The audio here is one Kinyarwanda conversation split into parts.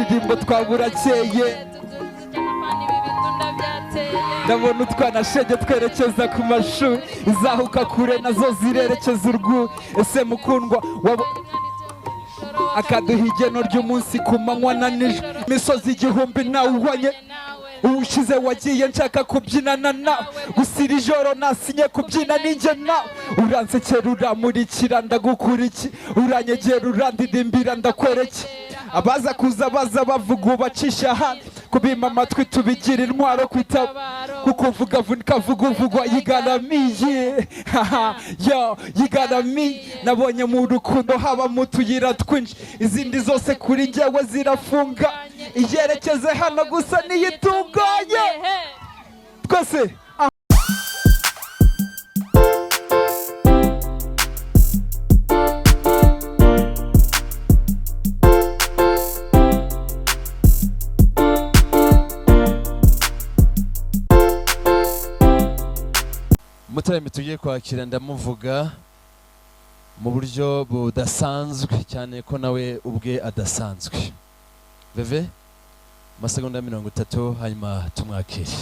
turirimbo twaburakeye ndabona utwana shege twerekeza ku mashuri izahuka kure nazo zirerekeza urwu ese mukundwa akaduha igeno ry'umunsi ku manywa na nijoro imisozi igihumbi nawuhanye ubushize wagiye nshaka kubyinana nawe gusa iri joro nasinye kubyina ninjye nawe uransekera uramurikira ndagukuriki uranyegera urandirimbira ndakwereke abaza kuza baza bavuga ubacisha hano kubima amatwi tubigira intwaro kwitaba kuko uvuga vunika uvugwa yigaramiye yo yigaramiye nabonye mu rukundo haba mu tuyira twinshi izindi zose kuri njyewe zirafunga iyerekeze hano gusa niyitunganye twese mutarame tugiye kwakira ndamuvuga mu buryo budasanzwe cyane ko nawe ubwe adasanzwe Veve amasegonda 30 hanyuma tumwakire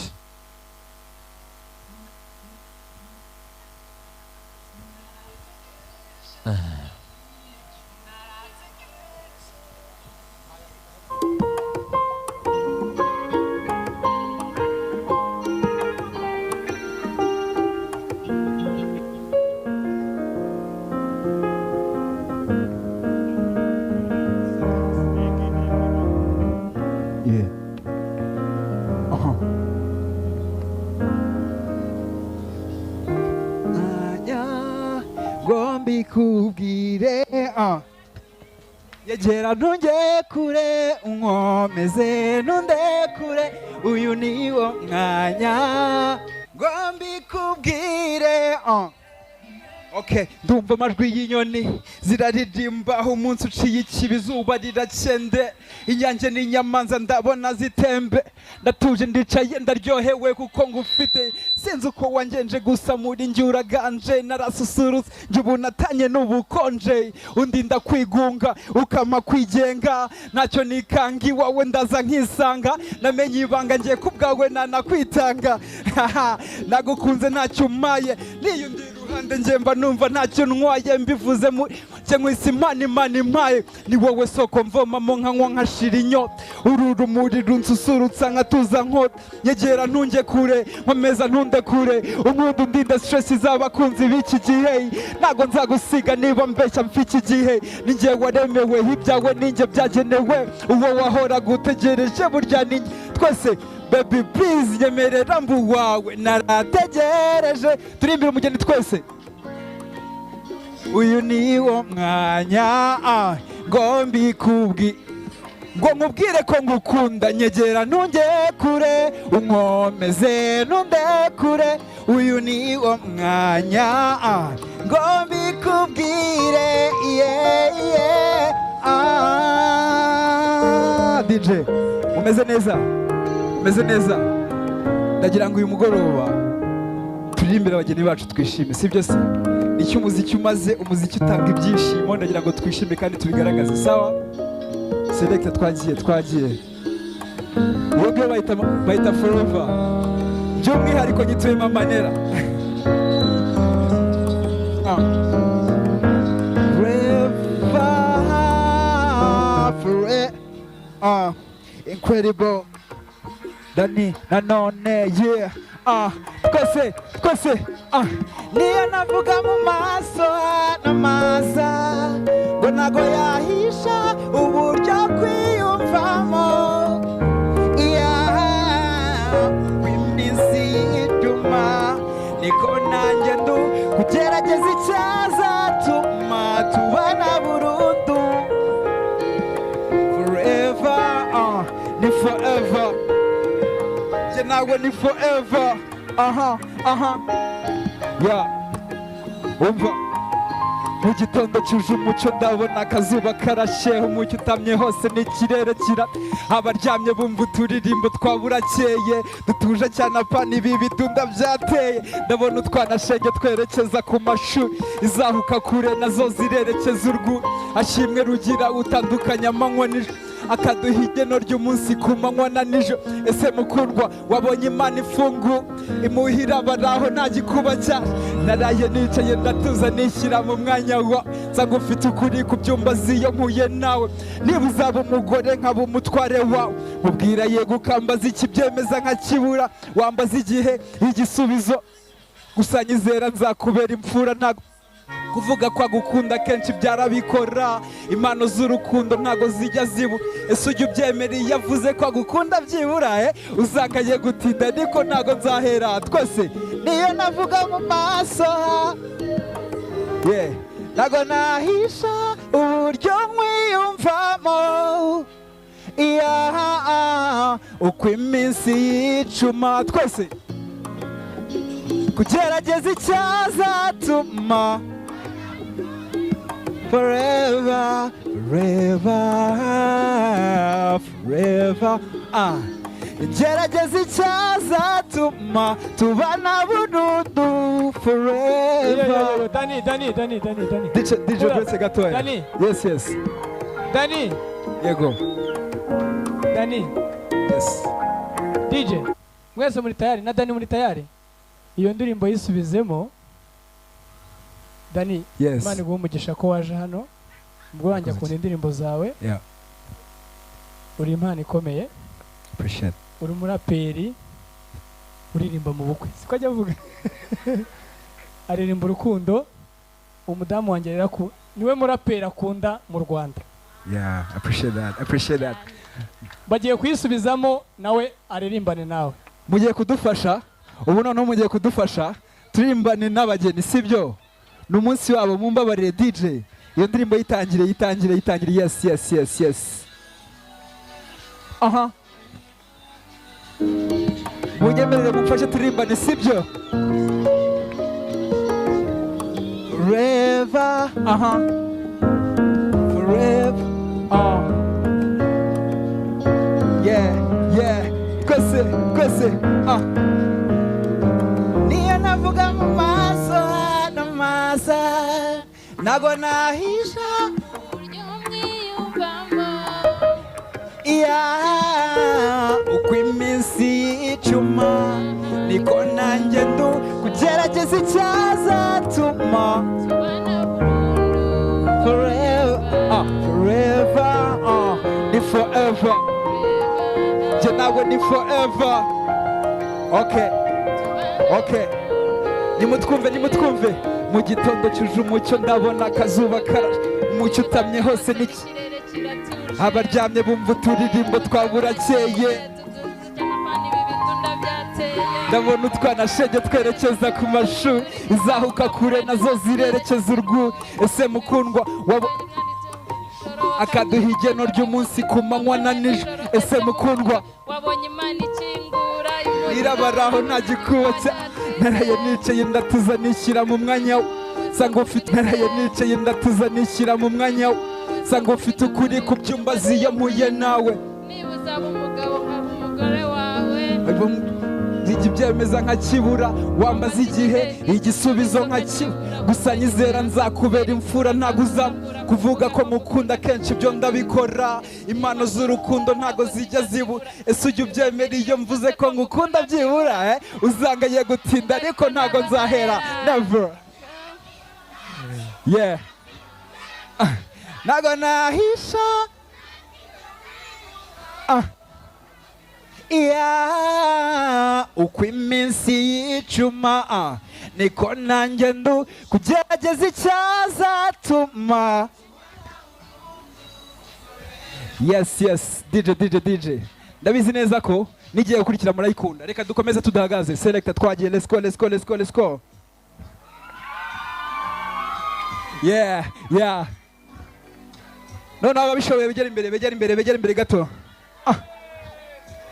kubwire yegera ntujye kure unkomeze ntundekure uyu niwo mwanya ngo mbikubwire Okay, ndumva amajwi y'inyoni ziraririmba aho umunsi uciye ikibi izuba rirakende inyange n'inyamanza ndabona zitembe ndatuje ndicaye ndaryohewe kuko ngufite sinzi uko wangenje gusa muri njye uraganje narasusurutse njye ubu natanye n'ubukonje undi ndakwigunga ukama kwigenga ntacyo nikanga iwawe ndaza nkisanga namenye ibanga ngiye ku bwawe nanakwitanga nagukunze ntacyo umaye niyundira uruhande njye mba numva ntacyo ntwaye mbivuze nkwisi imana impaye ni wowe soko mvomamo nkanywa nkashira inyota uru rumuri runsusurutsa nkatuza nkota nyegera ntunge kure nkomeza ntunde kure umuntu ndinde stress z'abakunzi b'iki gihe ntago nzagusiga niba mbeshya mfiki gihe ninjye waremewe ibyawe ninjye byagenewe uwo wahora gutegereje burya ninjye twese baby please nyemerera mbu wawe narategereje turimbira umugeni twese uyu niwo mwanya ngo mbikubwire ngo nkubwire ko ngukunda nyegera ntunge kure unkomeze ntundekure uyu niwo mwanya ngo mbikubwire DJ umeze neza umeze neza ndagira ngo uyu mugoroba turirimbire abageni bacu twishime sibyo se nicyo umuziki umaze umuziki utanga ibyishimo ndagira ngo twishime kandi tubigaragaze sawa select twagiye wowe bayita forever by'umwihariko nyituyemo amanera forever incredible Dani nanone yeah twese niyo navuga mu maso n'amaza ngo ntago yahisha uburyo kwiyumvamo w'iminsi ituma niko nanjye kugerageza icyazatuma tubana burundu forever ni forever nawe ni forever yeah umva mu gitondo cyuje umucyo ndabona akazuba karashe umucyo utamye hose n'ikirere kira abaryamye bumva uturirimbo twaburakeye dutuje cyane apana ibi bidunda byateye ndabona utwana shenge twerekeza ku mashuri izahuka kure nazo zirerekeza urwu ashimwe rugira utandukanya amanywa nijoro akaduha igeno ry'umunsi ku manywa na nijoro. Ese mukundwa wabonye Imana ifungu imuhira baraho nta gikuba cyaje. Naraye nicaye ndatuza nishyira mu mwanya wa nsanga ufite ukuri ku byumba ziyo mpuye nawe. Niba uzaba umugore nkaba umutware wawe, mubwira yego ukambaza ikibyemeza nkakibura, wambaza igihe igisubizo gusa nyizera nzakubera imfura. Ntago kuvuga ko agukunda kenshi byarabikora, impano z'urukundo ntago zijya zibu. Ese ujya ubyemera iyo avuze ko agukunda byibura uzakaye gutinda ariko ntago nzahera. Twese niyo navuga mu maso ntago nahisha uburyo nkwiyumvamo uko iminsi yicuma. Twese kugerageza icyazatuma forever, forever, forever. Gerageza icyazatuma tubana burundu forever. Dani. DJ Prince gatoya. Dani. Yes. Dani. Yego. Dani. Yes. DJ. Mwese muri tayari na Dani muri tayari? Iyo ndirimbo yisubizemo. Dani, yes. Imana iguhe umugisha ko waje hano. Ubwo wanjye akunda indirimbo zawe. Yeah. Uri impano ikomeye. Appreciate. Uri umuraperi uririmba mu bukwe. Siko ajya avuga. Aririmba urukundo. Umudamu wanjye rero niwe muraperi akunda mu Rwanda. Yeah, appreciate that. Bagiye kuyisubizamo nawe aririmbane nawe. Mugiye kudufasha. Ubu noneho mugiye kudufasha turimbane n'abageni sibyo? N'umunsi wabo mumbabarire DJ. Iyo ndirimbo yitangire. Yes. Aha. Munyemerere mumfashe turimbane sibyo? Forever. Aha. Forever. Yeah. Kwese. Niyo navuga mu maso nago nahisha uburyo mwiyumvamo uko iminsi icuma niko nanjye ndu kugerageza icyazatuma tubana burundu forever ni forever je nawe ni forever. Okay. Nimutwumve mu gitondo cyuje umucyo ndabona akazuba karashe, umucyo utamye hose niki abaryamye bumva uturirimbo twaburakeye, ndabona utwana shenge twerekeza ku mashuri, izahuka kure nazo zirerekeza urwuri. Ese mukundwa akaduha igeno ry'umunsi ku manywa na nijoro. Ese mukundwa wabonye Imana ikingura irabaraho nta gikuba cya. Naraye nicaye ndatuza nishyira mu mwanya sanga ufite. Naraye nicaye ndatuza nishyira mu mwanya sanga ufite ukuri ku byumba ziyo mpuye nawe. niba uzaba umugabo nkaba umugore wawe, ibyemeza nkakibura, wambaza igihe igisubizo nkakibura, gusa nyizera nzakubera imfura. Ntago uzaba kuvuga ko mukunda kenshi ibyo ndabikora, impano z'urukundo ntago zijya zibura. Ese ujya ubyemera iyo mvuze ko ngukunda byibura uzangaye gutinda ariko ntago nzahera. Never. Yeah. Ntago nahisha uko iminsi yicuma niko nanjye ndu kugerageza icyazatuma. Yes. DJ ndabizi neza ko nigiye gukurikira murayikunda. Reka dukomeze tudahagaze. Selector twagiye. Let's go. Yeah. None ababishoboye begera imbere gato.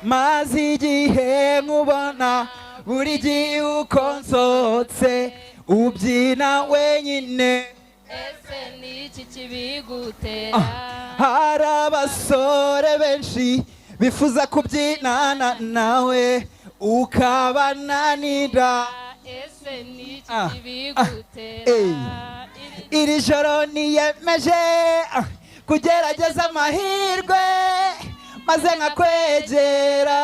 Mazi igihe nkubona buri gihe uko nsotse ubyina wenyine. ese ni iki kibigutera? Hari abasore benshi bifuza kubyinana nawe ukabananira. ese ni iki kibigutera? Iri joro niyemeje kugerageza amahirwe maze nkakwegera.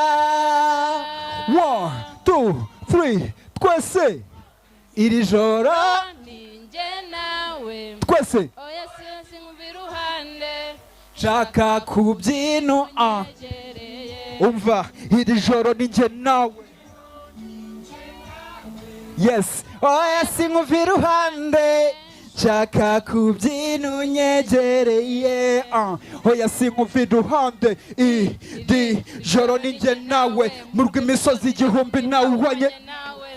1 2 3 twese iri joro ninjye nawe twese oya sinkumva iruhande nshaka kubyino yegereye umva iri joro ninjye nawe. Yes, oya sinkumva iruhande nshaka kubyina unyegereye. Oya sinkumva iruhande iri joro ninjye nawe mu rw'imisozi igihumbi nawubonye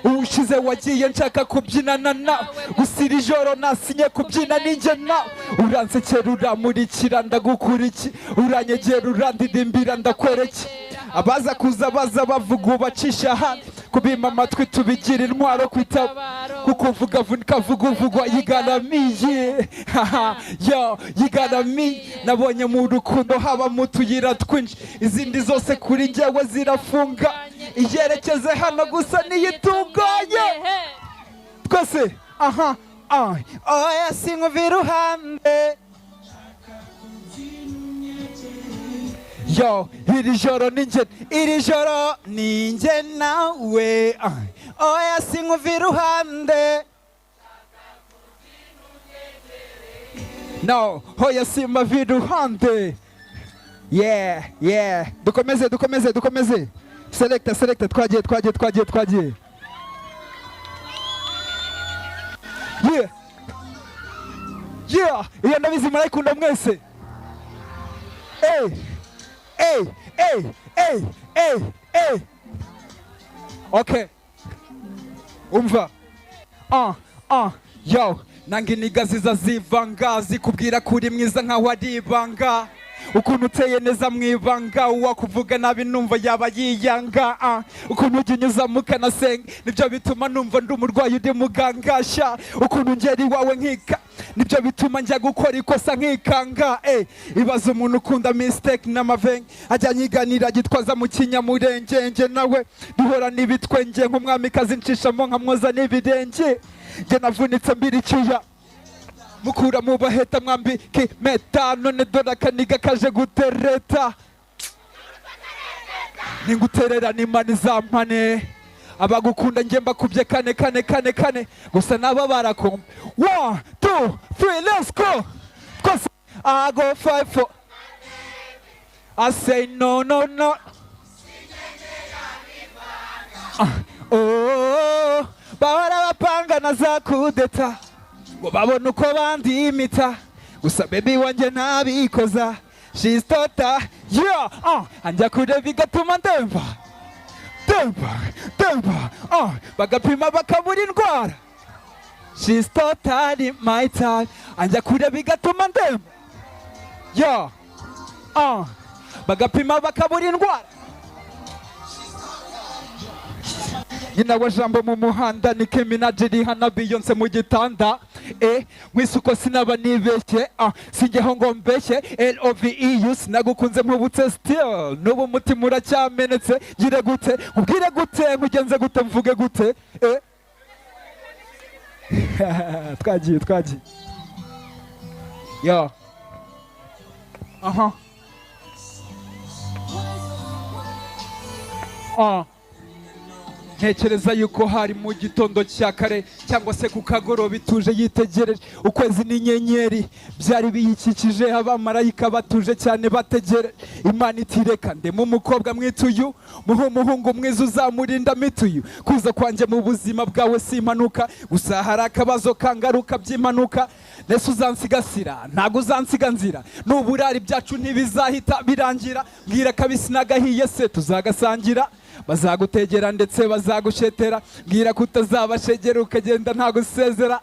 ubushize wagiye nshaka kubyinana nawe gusa iri joro nasinye kubyina ninjye nawe. Uransekera uramurikira ndagukurikira uranyegera urandirimbira ndakwereke abaza kuza baza bavuga ubacisha hano kubima amatwi tubigira intwaro kwitaba kuko uvuga vunika vuga uvugwa yigaramiye. Yo yigaramiye nabonye mu rukundo haba mu tuyira twinshi izindi zose kuri njyewe zirafunga iyerekeze hano gusa niyitunganye twese. Oya sinkumva iruhande yo iri joro ninjye nawe. Oya sinkumva iruhande no oya simva iruhande. Yeah dukomeze selecta twagiye yeah iyo ndabizi murayikunda mwese. Okay umva yo nange iniga ziza zivanga zikubwira kuri mwiza nkaho ari ibanga ukuntu uteye neza mu ibanga uwakuvuga nabi numva yaba yiyanga. Ukuntu ujya unyuza mukanasenga nibyo bituma numva ndi umurwayi uri mugangasha. Ukuntu ngera iwawe nkika nibyo bituma njya gukora ikosa nkikanga. Ibaza umuntu ukunda mistake n'amavenge ajya nyiganira gitwaza mu kinyamurenge nge nawe duhora n'ibitwenge nk'umwamikazi nshishamo nkamwoza n'ibirenge nge navunitse mbirikiya mukura mu baheta mwambika impeta none dore akaniga kaje gutereta ninguterera n'imana izampane abagukunda njye mbakubye kane gusa nabo barakumva. 1 2 3 let's go twese. I go 5 4 I say no bahora bapanga na za kudeta ngo babone uko bandimita gusa baby wanjye ntabikoza she's tota yeah anjya kureba bigatuma ndemba bagapima bakabura indwara she's totally my type anjya kureba bigatuma ndemba yeah bagapima bakabura indwara. Nyina wa jambo mu muhanda ni Keminaji riha na Beyonce mu gitanda. Mwisuko sinaba nibeshye sinjyeho ngo mbeshye LOVEU sinagukunze mpubutse still n'ubu mutima uracyamenetse gire gute ubwire gute nkugenze gute mvuge gute. Twagiye yo ntekereza yuko hari mu gitondo cya kare cyangwa se ku kagoroba ituje yitegereje ukwezi n'inyenyeri byari biyikikije abamarayika batuje cyane bategereje Imana itireka ndemo umukobwa mwituyu umuhungu mwiza uzamurinda mituyu kuza kwanjye mu buzima bwawe si impanuka gusa hari akabazo kangaruka by'impanuka nese uzansigasira ntago uzansiga nzira n'uburari byacu ntibizahita birangira mbwira kabisi nagahiye se tuzagasangira bazagutegera ndetse bazagushetera mbwira kutazabashegera ukagenda nta gusezera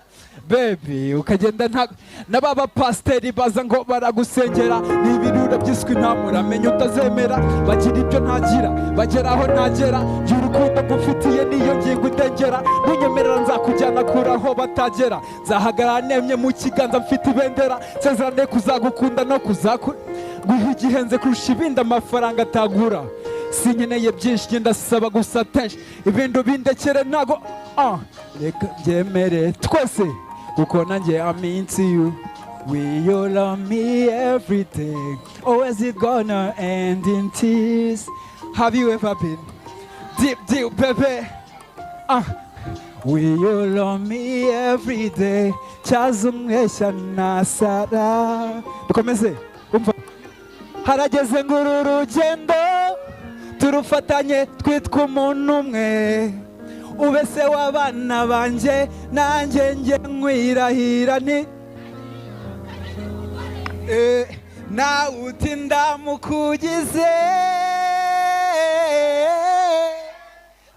baby ukagenda nta n'ababa pasteri baza ngo baragusengera n'ibirura byiswe ntamuramenye utazemera bagira ibyo ntagira bageraho ntagera y'urukundo ngufitiye niyo ngingo ndengera ntunyemerera nzakujyana kuraho batagera nzahagarara nemye mu kiganza mfite ibendera nsezerane kuzagukunda no guha igihenze kurusha ibindi amafaranga atagura sinkeneye byinshi genda saba gusa tenshi ibintu bindekere ntago reka byemere twese kuko nanjye aminsi you Will you love me every day? Or is it gonna end in tears? Have you ever been deep, deep, baby? Will you love me every day? Chazumwesha nasara. Dukomeze. Umva. Harageze nguru rugendo turufatanye twitwa umuntu umwe. Ubese w'abana banje nanjye nge nkwirahira ni nawe uti ndamukugize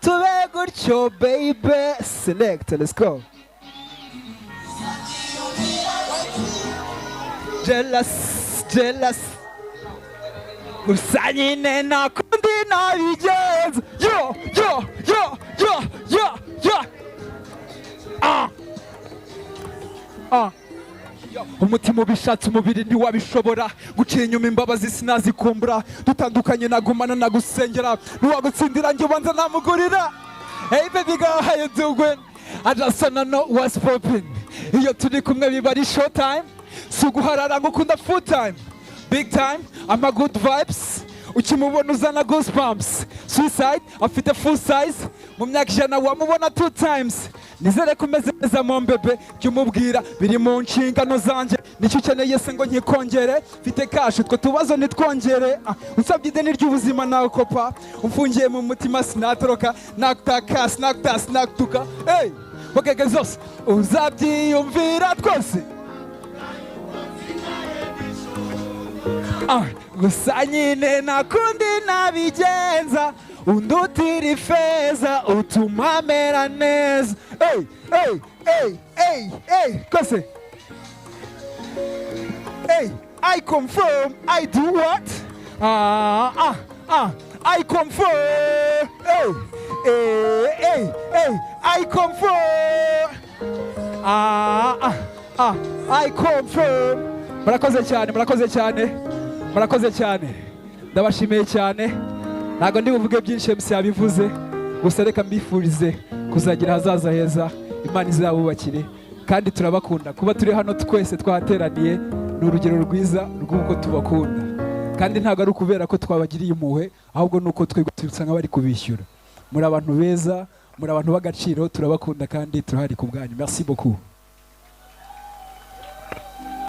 tube gutyo baby. Select, let's go. Jealous, jealous. Gusa nyine nakundi nabigenza. Yo, yo, yo, yo, yo, yo. Umutima ubishatse umubiri ntiwabishobora. Guciye inyuma imbabazi sinazikumbura. Dutandukanye nagumana nagusengera. Ntiwagutsindira njye ubanza namugurira. Hey baby girl, how you doing? I just wanna know what's popping. Iyo turi kumwe biba ari short time. Suguharara ngukunda full time. Big time, I'm a good vibes. Ukimubona uzana goosebumps. Suicide, afite full size. Mu myaka ijana wamubona 2 times. Nizere kumeze neza mu mbebe. Cyumubwira biri mu nshingano zanjye. Nicyo ukeneye se ngo nkikongere. Mfite cash utwo tubazo nitwongere. Usabye ideni ry'ubuzima nawe kopa. Umfungiye mu mutima sinatoroka. Nakutaka, sinakutuka. Hey, bakeke zose uzabyiyumvira twose. Gusa nyine nakundi nabigenza. Undutira ifeza utuma mera neza. Hey, hey, hey, hey, hey, kose. Hey, I confirm, I do what? I confirm. Hey, hey, hey, hey, I confirm. I confirm. Murakoze cyane, murakoze cyane. Murakoze cyane. Ndabashimiye cyane. Ntago ndi buvuge byinshi MC yabivuze. Gusa reka mbifurize kuzagira hazaza heza. Imana izabubakire. Kandi turabakunda. Kuba turi hano twese twateraniye ni urugero rwiza rw'uko tubakunda. Kandi ntago ari ukubera ko twabagiriye impuhwe, ahubwo nuko twebwe tubisa nk'abari kubishyura. Muri abantu beza, muri abantu b'agaciro, turabakunda kandi turahari ku bwanyu. Merci beaucoup.